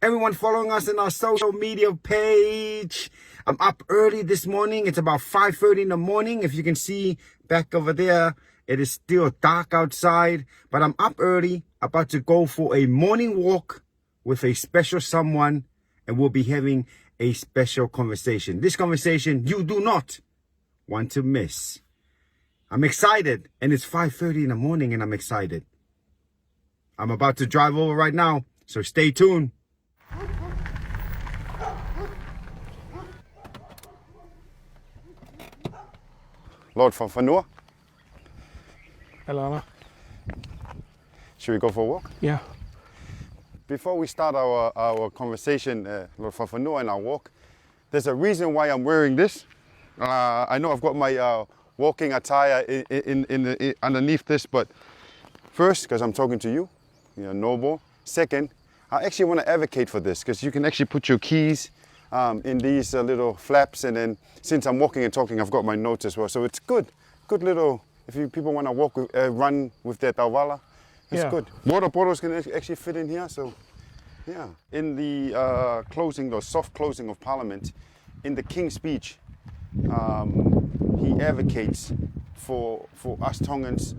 Everyone following us in our social media page. I'm up early this morning. It's about 5:30 in the morning. If you can see back over there, it is still dark outside, but I'm up early, about to go for a morning walk with a special someone, and we'll be having a special conversation. This conversation you do not want to miss. I'm excited, and it's 5:30 in the morning, and I'm excited. I'm about to drive over right now, so stay tuned. Lord Fakafanua. Hey, Lala. Should we go for a walk? Yeah. Before we start our conversation, Lord Fakafanua, and our walk, there's a reason why I'm wearing this. I know I've got my walking attire in underneath this, but first, because I'm talking to you, you're noble. Second, I actually want to advocate for this, because you can actually put your keys in these little flaps, and then since I'm walking and talking, I've got my notes as well. So it's good little, if people want to walk with, run with their tawala, it's good. Water bottles can actually fit in here, so yeah. In the closing, the soft closing of Parliament, in the King's speech, he advocates for us Tongans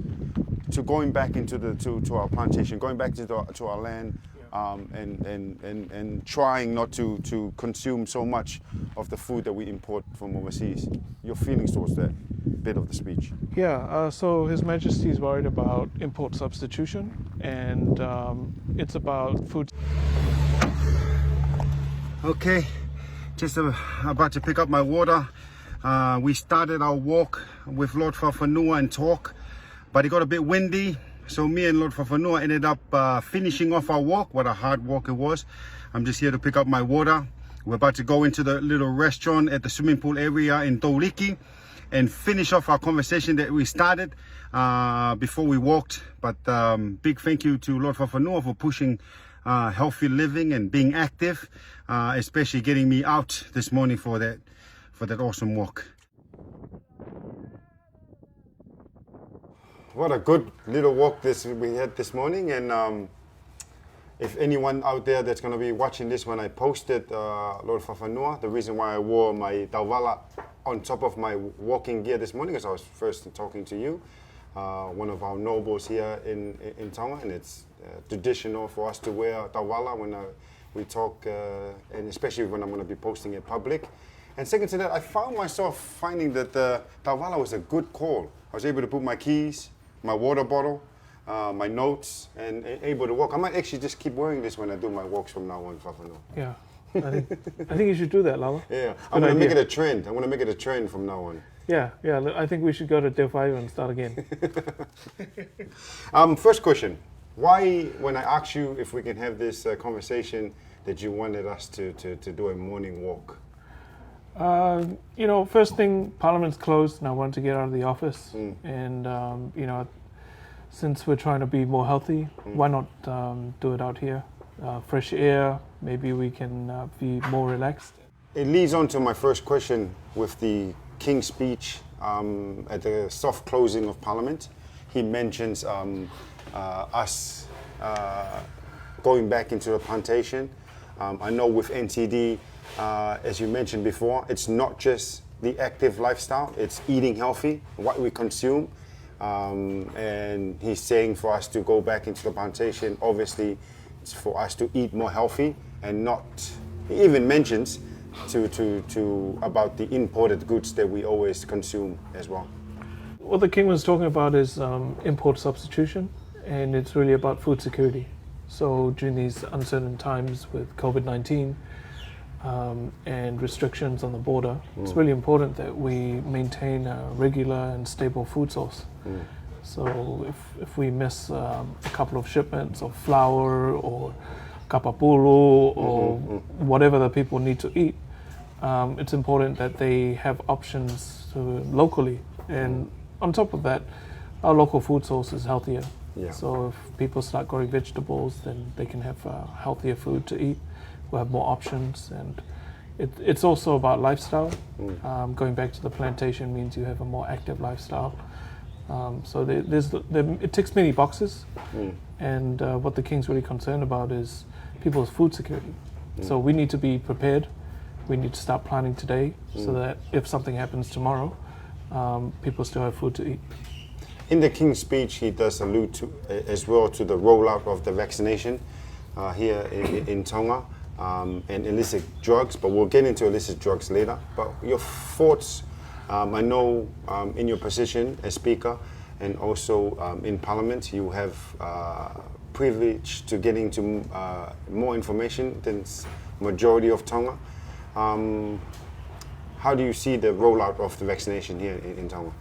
to going back into to our plantation, going back to our land, and trying not to consume so much of the food that we import from overseas. Your feelings towards that bit of the speech? Yeah, so His Majesty is worried about import substitution, and it's about food. Okay, just about to pick up my water. We started our walk with Lord Fakafanua and talk, but it got a bit windy. So me and Lord Fakafanua ended up finishing off our walk. What a hard walk it was. I'm just here to pick up my water. We're about to go into the little restaurant at the swimming pool area in Tauliki and finish off our conversation that we started before we walked. But big thank you to Lord Fakafanua for pushing healthy living and being active, especially getting me out this morning for that awesome walk. What a good little walk we had this morning, and if anyone out there that's going to be watching this when I posted Lord Fakafanua, the reason why I wore my tawala on top of my walking gear this morning is I was first talking to you, one of our nobles here in Tonga, and it's traditional for us to wear tawala when we talk, and especially when I'm going to be posting in public. And second to that, I found myself finding that the tawala was a good call. I was able to put my keys, my water bottle, my notes, and able to walk. I might actually just keep wearing this when I do my walks from now on, Fakafanua. Yeah, I think you should do that, Lala. Yeah, I'm going to make it a trend. I'm going to make it a trend from now on. Yeah, I think we should go to day 5 and start again. First question. Why, when I asked you if we can have this conversation, that you wanted us to do a morning walk? First thing, Parliament's closed and I want to get out of the office. And, since we're trying to be more healthy, why not do it out here? Fresh air, maybe we can be more relaxed. It leads on to my first question with the King's speech at the soft closing of Parliament. He mentions us going back into the plantation. I know with NTD, as you mentioned before, it's not just the active lifestyle, it's eating healthy, what we consume. And he's saying for us to go back into the plantation, obviously it's for us to eat more healthy and not, he even mentions to about the imported goods that we always consume as well. What the King was talking about is import substitution, and it's really about food security. So during these uncertain times with COVID-19, and restrictions on the border, it's really important that we maintain a regular and stable food source. So if we miss a couple of shipments of flour or kapapulu or whatever the people need to eat, it's important that they have options locally. And on top of that, our local food source is healthier. Yeah. So if people start growing vegetables, then they can have healthier food to eat. We'll have more options, and it's also about lifestyle. Going back to the plantation means you have a more active lifestyle. So it ticks many boxes, and what the King's really concerned about is people's food security. So we need to be prepared. We need to start planning today so that if something happens tomorrow, people still have food to eat. In the King's speech, he does allude to as well to the rollout of the vaccination here in Tonga and illicit drugs, but we'll get into illicit drugs later. But your thoughts, I know in your position as Speaker and also in Parliament, you have privilege to getting to more information than majority of Tonga. How do you see the rollout of the vaccination here in Tonga?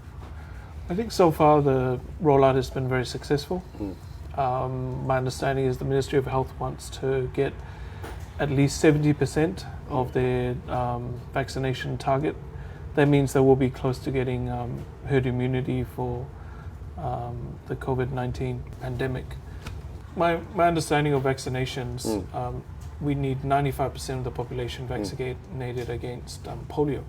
I think so far the rollout has been very successful. My understanding is the Ministry of Health wants to get at least 70% of their vaccination target. That means they will be close to getting herd immunity for the COVID-19 pandemic. My understanding of vaccinations, we need 95% of the population vaccinated against polio.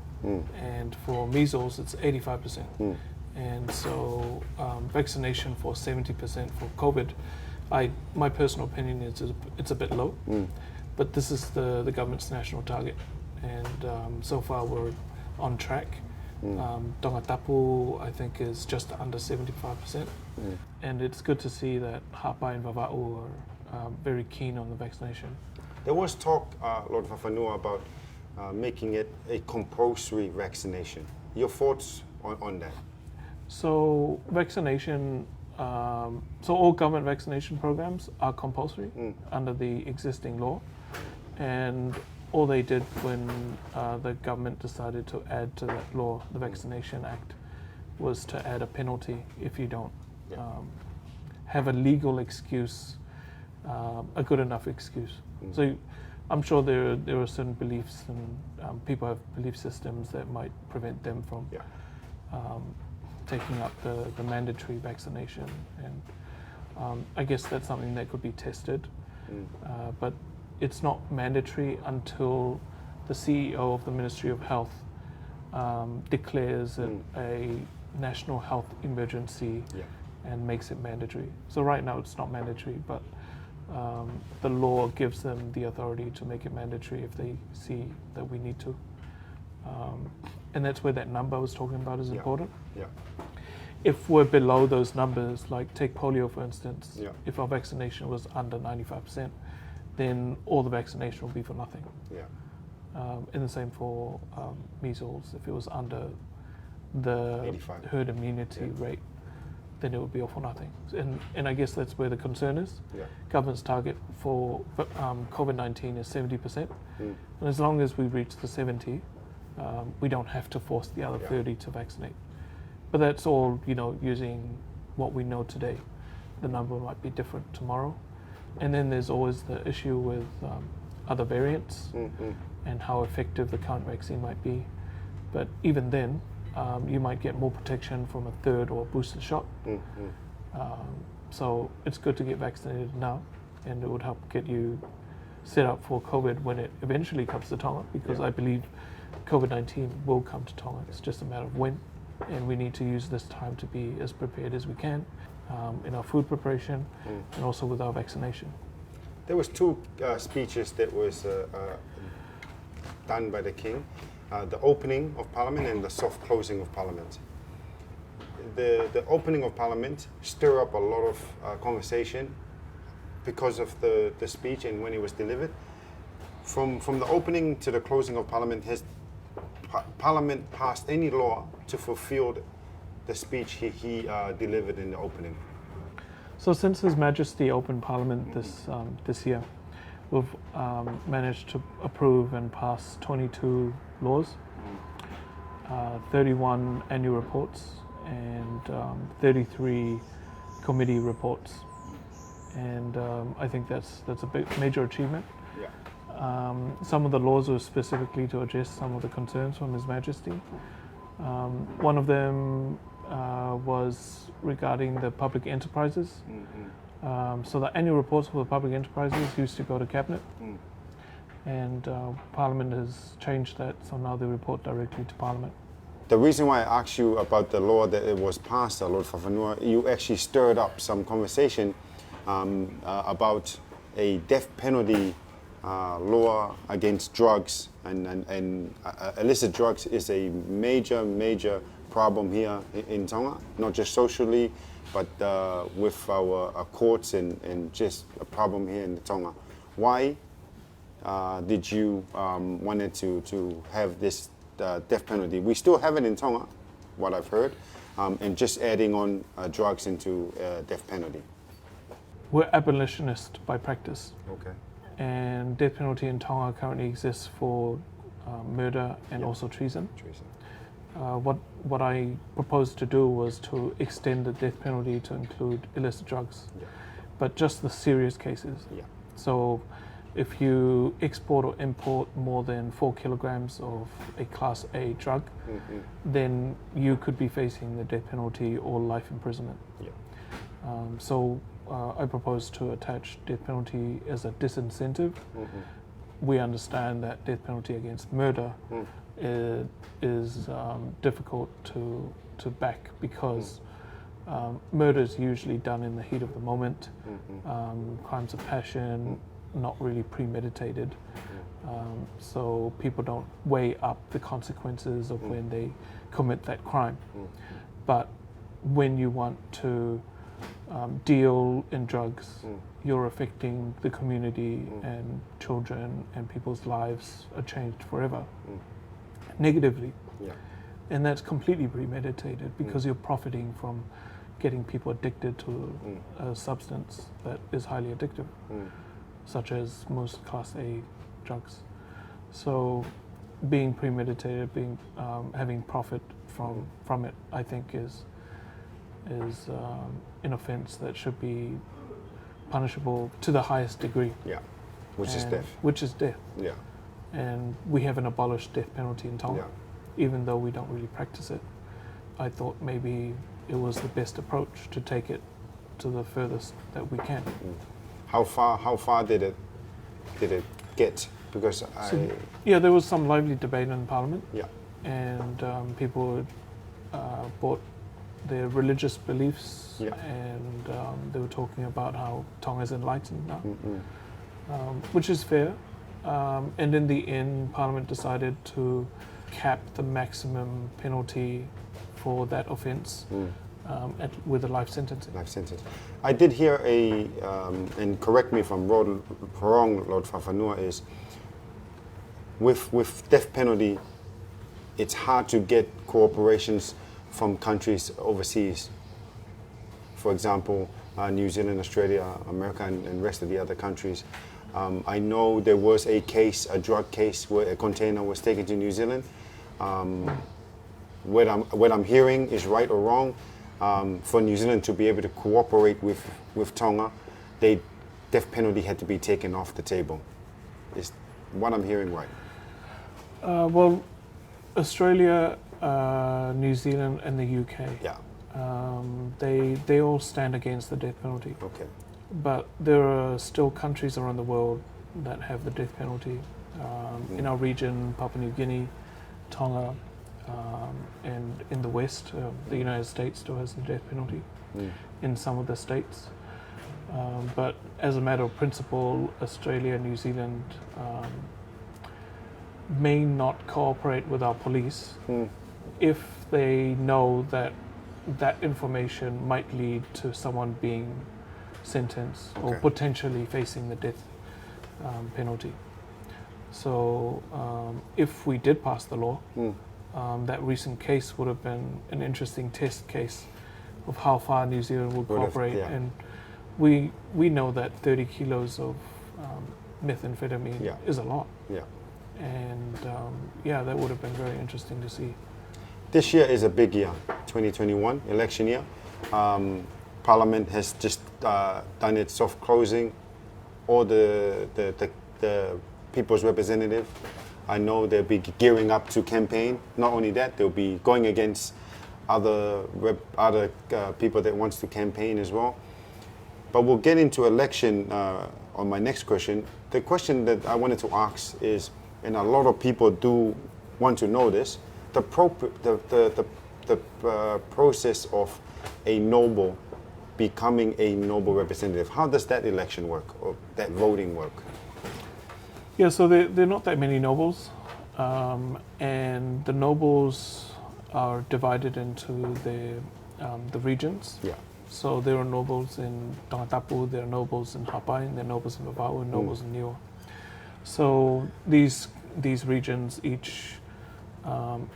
And for measles, it's 85%. And so vaccination for 70% for COVID, my personal opinion is it's a bit low, but this is the government's national target. And so far we're on track. Tongatapu, I think, is just under 75%. And it's good to see that Hapa and Vava'u are very keen on the vaccination. There was talk, Lord Fafanua, about making it a compulsory vaccination. Your thoughts on that? So vaccination, so all government vaccination programs are compulsory under the existing law. And all they did when the government decided to add to that law, the Vaccination Act, was to add a penalty if you don't have a legal excuse, a good enough excuse. So I'm sure there are certain beliefs and people have belief systems that might prevent them from taking up the mandatory vaccination. And I guess that's something that could be tested. But it's not mandatory until the CEO of the Ministry of Health declares it a national health emergency and makes it mandatory. So right now it's not mandatory, but the law gives them the authority to make it mandatory if they see that we need to. And that's where that number I was talking about is important. If we're below those numbers, like take polio for instance, if our vaccination was under 95%, then all the vaccination will be for nothing. And the same for measles. If it was under the 85. herd immunity rate, then it would be all for nothing. And I guess that's where the concern is. Government's target for COVID-19 is 70%. And as long as we reach the 70, we don't have to force the other 30 to vaccinate. But that's all, using what we know today. The number might be different tomorrow. And then there's always the issue with other variants and how effective the current vaccine might be. But even then, you might get more protection from a third or booster shot. So it's good to get vaccinated now, and it would help get you set up for COVID when it eventually comes to Tonga, because I believe COVID-19 will come to Tonga. It's just a matter of when, and we need to use this time to be as prepared as we can in our food preparation and also with our vaccination. There was two speeches that was done by the King. The opening of Parliament and the soft closing of Parliament. The opening of Parliament stirred up a lot of conversation because of the speech and when it was delivered. From the opening to the closing of Parliament, has Parliament passed any law to fulfill the speech he delivered in the opening? So since His Majesty opened Parliament this year, we've managed to approve and pass 22 laws, 31 annual reports, and 33 committee reports. And I think that's a big major achievement. Some of the laws were specifically to address some of the concerns from His Majesty. One of them was regarding the public enterprises. So the annual reports for the public enterprises used to go to Cabinet, and Parliament has changed that, so now they report directly to Parliament. The reason why I asked you about the law that it was passed, Lord Fafanua, you actually stirred up some conversation about a death penalty law against drugs and illicit drugs is a major problem here in Tonga, not just socially, but with our courts and just a problem here in Tonga. Why did you wanted to have this death penalty? We still have it in Tonga, what I've heard, and just adding on drugs into death penalty. We're abolitionist by practice, Okay. and death penalty in Tonga currently exists for murder and Yeah. also treason. Treason. What I proposed to do was to extend the death penalty to include illicit drugs, Yeah. but just the serious cases. Yeah. So if you export or import more than 4 kilograms of a Class A drug, then you could be facing the death penalty or life imprisonment. Yeah. So I propose to attach death penalty as a disincentive. We understand that death penalty against murder is difficult to back because murder is usually done in the heat of the moment. Crimes of passion, not really premeditated. So people don't weigh up the consequences of when they commit that crime. But when you want to deal in drugs, you're affecting the community and children, and people's lives are changed forever negatively. Yeah. And that's completely premeditated because you're profiting from getting people addicted to a substance that is highly addictive, such as most Class A drugs. So being premeditated, having profit from it, I think is an offence that should be punishable to the highest degree. Yeah. Which is death. Which is death. Yeah. And we haven't abolished death penalty in Tonga, even though we don't really practice it. I thought maybe it was the best approach to take it to the furthest that we can. How far did it get? Because there was some lively debate in Parliament. Yeah. And people brought their religious beliefs, and they were talking about how Tonga's enlightened now, which is fair. And in the end, Parliament decided to cap the maximum penalty for that offence with a life sentence. Life sentence. I did hear and correct me if I'm wrong, Lord Fakafanua, is with death penalty, it's hard to get cooperations from countries overseas. For example, New Zealand, Australia, America, and rest of the other countries. I know there was a drug case where a container was taken to New Zealand. What I'm hearing is right or wrong. For New Zealand to be able to cooperate with Tonga, death penalty had to be taken off the table. Is what I'm hearing right? Well, Australia, New Zealand, and the UK. Yeah. They all stand against the death penalty. Okay. But there are still countries around the world that have the death penalty. In our region, Papua New Guinea, Tonga, and in the West, the United States still has the death penalty in some of the states. But as a matter of principle, Australia and New Zealand may not cooperate with our police if they know that information might lead to someone being sentenced or potentially facing the death penalty. So if we did pass the law, that recent case would have been an interesting test case of how far New Zealand would cooperate. And we know that 30 kilos of methamphetamine is a lot. Yeah. And that would have been very interesting to see. This year is a big year, 2021 election year. Parliament has just done its soft closing. All the people's representative, I know they'll be gearing up to campaign. Not only that, they'll be going against other people that wants to campaign as well. But we'll get into election on my next question. The question that I wanted to ask is, and a lot of people do want to know this, the process of a noble becoming a noble representative. How does that election work, or that voting work? Yeah, so there are not that many nobles, and the nobles are divided into the regions. Yeah. So there are nobles in Tongatapu, there are nobles in Hapai, there are nobles in Vava'u, and nobles in Niue. So these regions each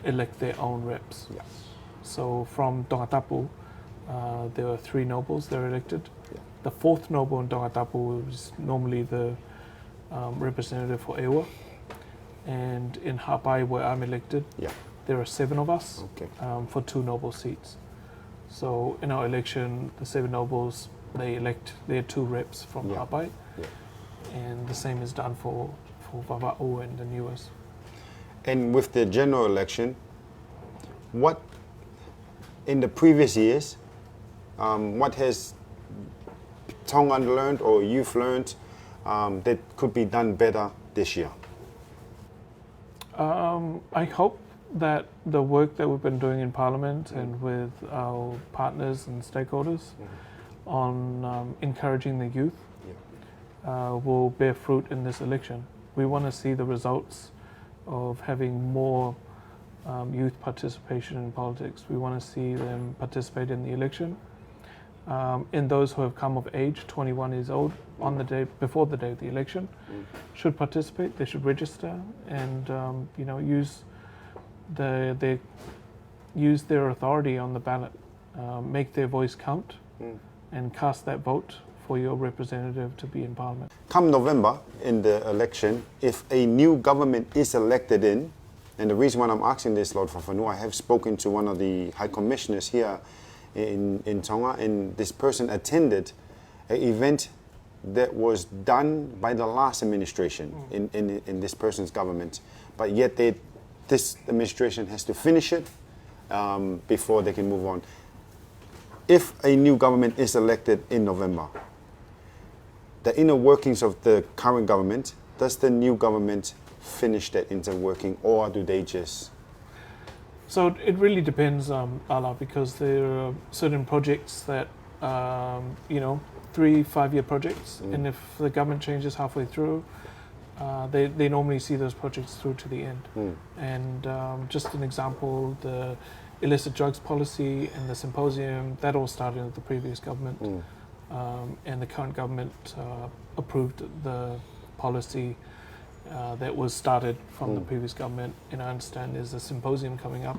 elect their own reps. Yeah. So from Tongatapu, there are 3 nobles that are elected. Yeah. The 4th noble in Tongatapu is normally the representative for Ewa. And in Hapai, where I'm elected, Yeah. there are 7 of us Okay. for 2 noble seats. So in our election, the 7 nobles, they elect their 2 reps from Yeah. Hapai. Yeah. And the same is done for Vava'u and the Niues. And with the general election, what in the previous years, what has Tongan learned or you've learned that could be done better this year? I hope that the work that we've been doing in Parliament and with our partners and stakeholders on encouraging the youth will bear fruit in this election. We want to see the results of having more youth participation in politics. We want to see them participate in the election. And those who have come of age, 21 years old, on the day before the day of the election, should participate. They should register and use their authority on the ballot, make their voice count, and cast that vote for your representative to be in Parliament. Come November in the election, if a new government is elected in, and the reason why I'm asking this, Lord Fakafanua, I have spoken to one of the High Commissioners here in Tonga, and this person attended an event that was done by the last administration in this person's government, but yet this administration has to finish it before they can move on. If a new government is elected in November, the inner workings of the current government, does the new government finish that inner working, or do they just... So it really depends, Lala, because there are certain projects that, 3-5 year projects, and if the government changes halfway through, they normally see those projects through to the end. And just an example, the illicit drugs policy and the symposium, that all started with the previous government. And the current government approved the policy that was started from the previous government. And I understand there's a symposium coming up.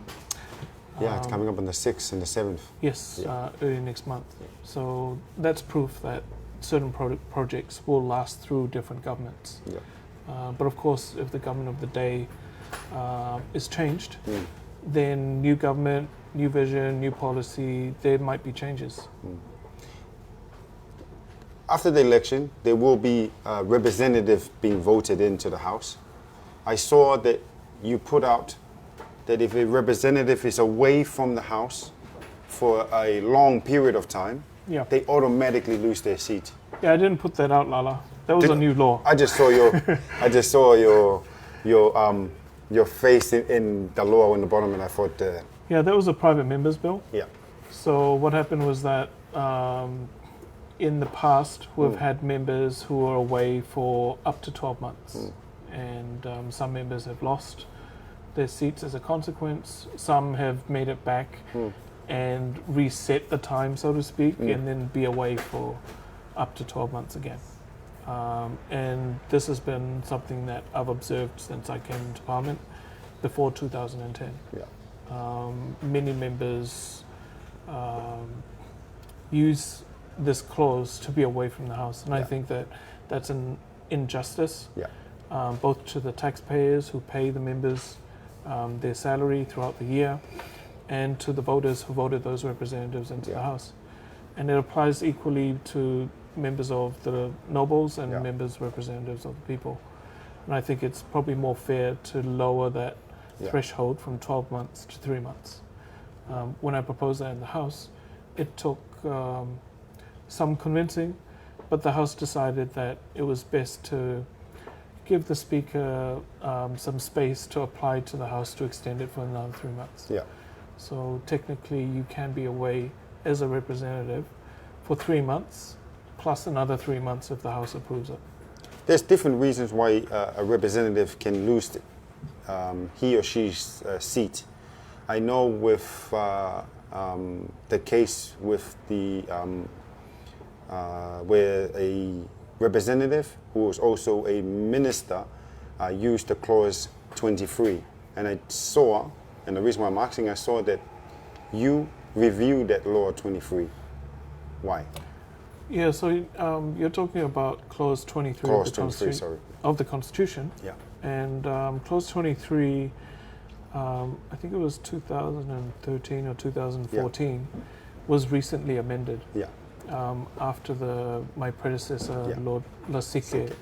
Yeah, it's coming up on the 6th and the 7th. Yes, early next month. So that's proof that certain projects will last through different governments. But of course, if the government of the day is changed, then new government, new vision, new policy, there might be changes. After the election, there will be a representative being voted into the House. I saw that you put out that if a representative is away from the House for a long period of time, they automatically lose their seat. Yeah, I didn't put that out, Lala. That was a new law. I just saw your face in the law on the bottom, and I thought... yeah, that was a private member's bill. Yeah. So what happened was that in the past, we've had members who are away for up to 12 months. And some members have lost their seats as a consequence. Some have made it back and reset the time, so to speak, and then be away for up to 12 months again. And this has been something that I've observed since I came into Parliament before 2010. Many members use this clause to be away from the House, and I think that that's an injustice, both to the taxpayers who pay the members their salary throughout the year, and to the voters who voted those representatives into the House. And it applies equally to members of the nobles and members, representatives of the people. And I think it's probably more fair to lower that threshold from 12 months to 3 months. When I proposed that in the House, it took some convincing, but the House decided that it was best to give the Speaker some space to apply to the House to extend it for another 3 months. So technically you can be away as a representative for 3 months, plus another 3 months if the House approves it. There's different reasons why a representative can lose he or she's seat. I know with the case with the where a representative who was also a minister used the clause 23, and I saw, and the reason why I'm asking, I saw that you reviewed that law 23. Why? Yeah, so you're talking about clause 23 Clause of the 23, sorry. of the Constitution. Yeah. And clause 23, I think it was 2013 or 2014, was recently amended. Yeah. After my predecessor, Lord Lasike,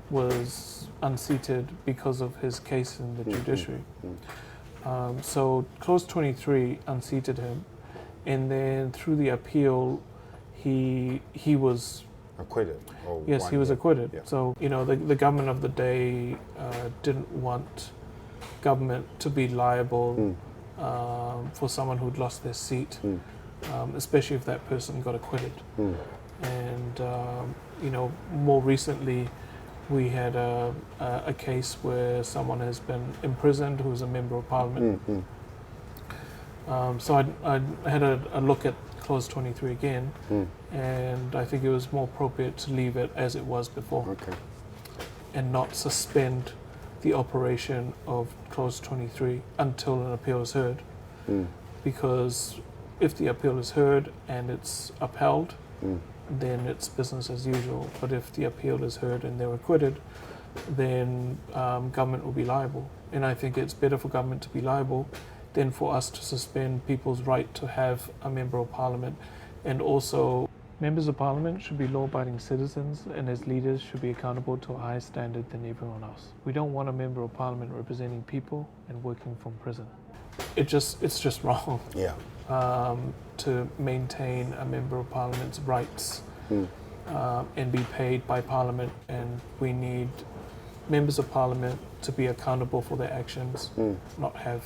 was unseated because of his case in the judiciary. So clause 23 unseated him, and then through the appeal, he was Acquitted. yes, he was acquitted. Yeah. So the government of the day didn't want government to be liable for someone who'd lost their seat, especially if that person got acquitted. And more recently, we had a case where someone has been imprisoned who was a member of parliament. So I had a look at clause 23 again, and I think it was more appropriate to leave it as it was before, and not suspend the operation of clause 23 until an appeal is heard. Because if the appeal is heard and it's upheld, then it's business as usual. But if the appeal is heard and they're acquitted, then government will be liable. And I think it's better for government to be liable than for us to suspend people's right to have a member of parliament. And also, members of parliament should be law-abiding citizens, and as leaders should be accountable to a higher standard than everyone else. We don't want a member of parliament representing people and working from prison. It's just wrong. Yeah. To maintain a member of parliament's rights and be paid by parliament, and we need members of parliament to be accountable for their actions, not have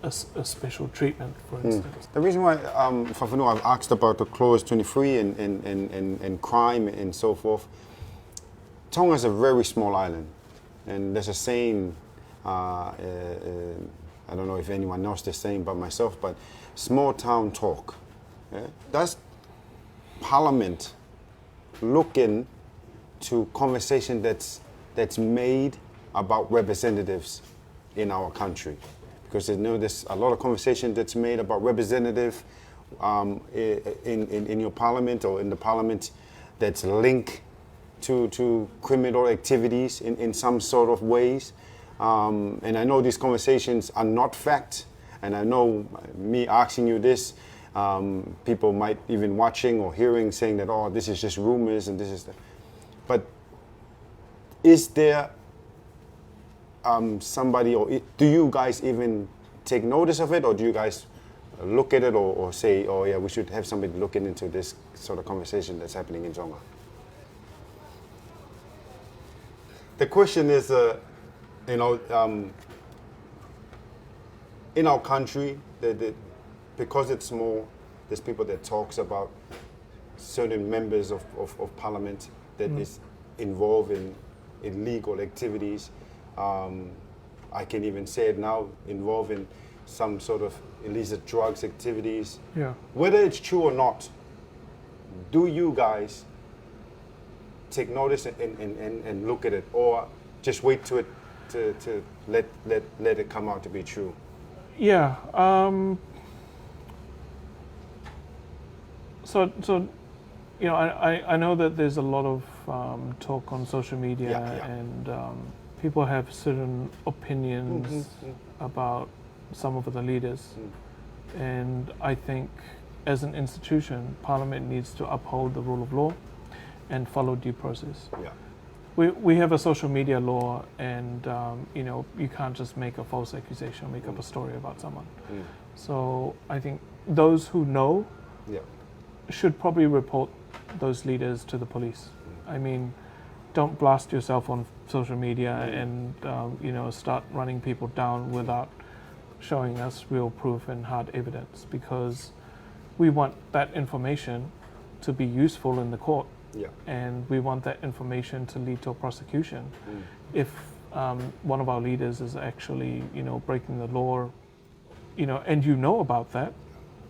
a special treatment, for instance. The reason why, Fakafanua, I've asked about the clause 23 and crime and so forth, Tonga is a very small island, and there's a saying, I don't know if anyone knows this saying but myself, but small town talk. Yeah? Does Parliament look into conversation that's made about representatives in our country? Because there's a lot of conversation that's made about representative in your parliament or in the parliament that's linked to criminal activities in some sort of ways. And I know these conversations are not fact, and I know me asking you this, people might even watching or hearing saying that, oh, this is just rumors and this is that. But is there somebody, or do you guys even take notice of it, or do you guys look at it or say, oh yeah, we should have somebody looking into this sort of conversation that's happening in Tonga? The question is, in our country, because it's small, there's people that talks about certain members of parliament that is involved in illegal activities. I can even say it now, involved in some sort of illicit drugs activities. Yeah. Whether it's true or not, do you guys take notice and look at it, or just wait to let it come out to be true? Yeah. So I know that there's a lot of talk on social media, and people have certain opinions about some of the leaders, and I think as an institution, Parliament needs to uphold the rule of law and follow due process. Yeah. We have a social media law, and you can't just make a false accusation or make up a story about someone. So I think those who know should probably report those leaders to the police. I mean, don't blast yourself on social media and start running people down without showing us real proof and hard evidence, because we want that information to be useful in the court Yeah. And we want that information to lead to a prosecution. If one of our leaders is actually, breaking the law, and you know about that,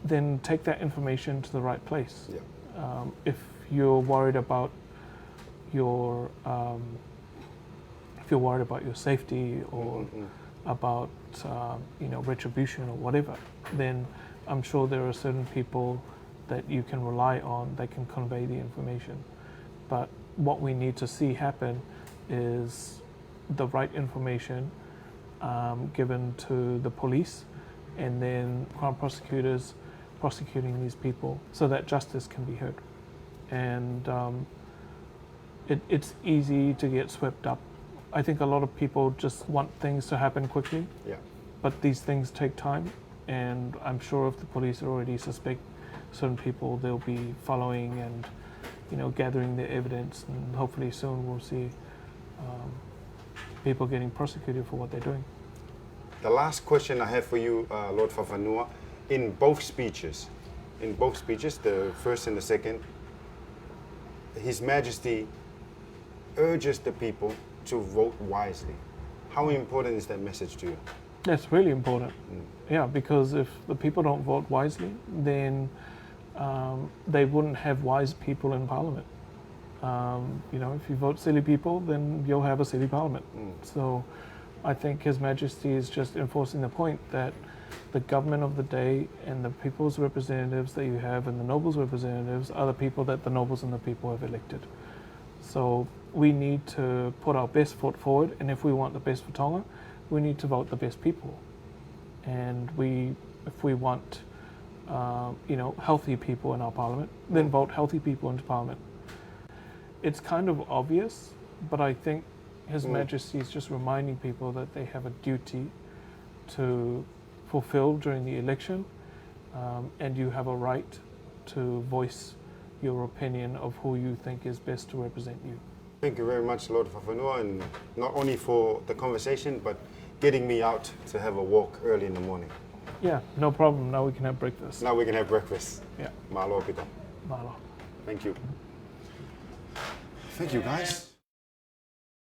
then take that information to the right place. Yeah. If you're worried about your safety or about retribution or whatever, then I'm sure there are certain people that you can rely on that can convey the information. But what we need to see happen is the right information given to the police, and then Crown prosecutors prosecuting these people so that justice can be heard. And it's easy to get swept up. I think a lot of people just want things to happen quickly, Yeah. but these things take time, and I'm sure if the police already suspect certain people, they'll be following and gathering their evidence, and hopefully soon we'll see people getting prosecuted for what they're doing. The last question I have for you, Lord Fafanua, in both speeches, the first and the second, His Majesty urges the people to vote wisely. How important is that message to you? That's really important. Yeah, because if the people don't vote wisely, then they wouldn't have wise people in Parliament. If you vote silly people, then you'll have a silly Parliament. So I think His Majesty is just enforcing the point that the government of the day and the people's representatives that you have and the nobles' representatives are the people that the nobles and the people have elected. So we need to put our best foot forward, and if we want the best for Tonga, we need to vote the best people. And if we want healthy people in our Parliament, then vote healthy people into Parliament. It's kind of obvious, but I think His Majesty is just reminding people that they have a duty to fulfill during the election, and you have a right to voice your opinion of who you think is best to represent you. Thank you very much, Lord Fafanua, and not only for the conversation, but getting me out to have a walk early in the morning. Yeah, no problem. Now we can have breakfast. Now we can have breakfast. Yeah. Malo pita. Malo. Thank you. Thank you, guys.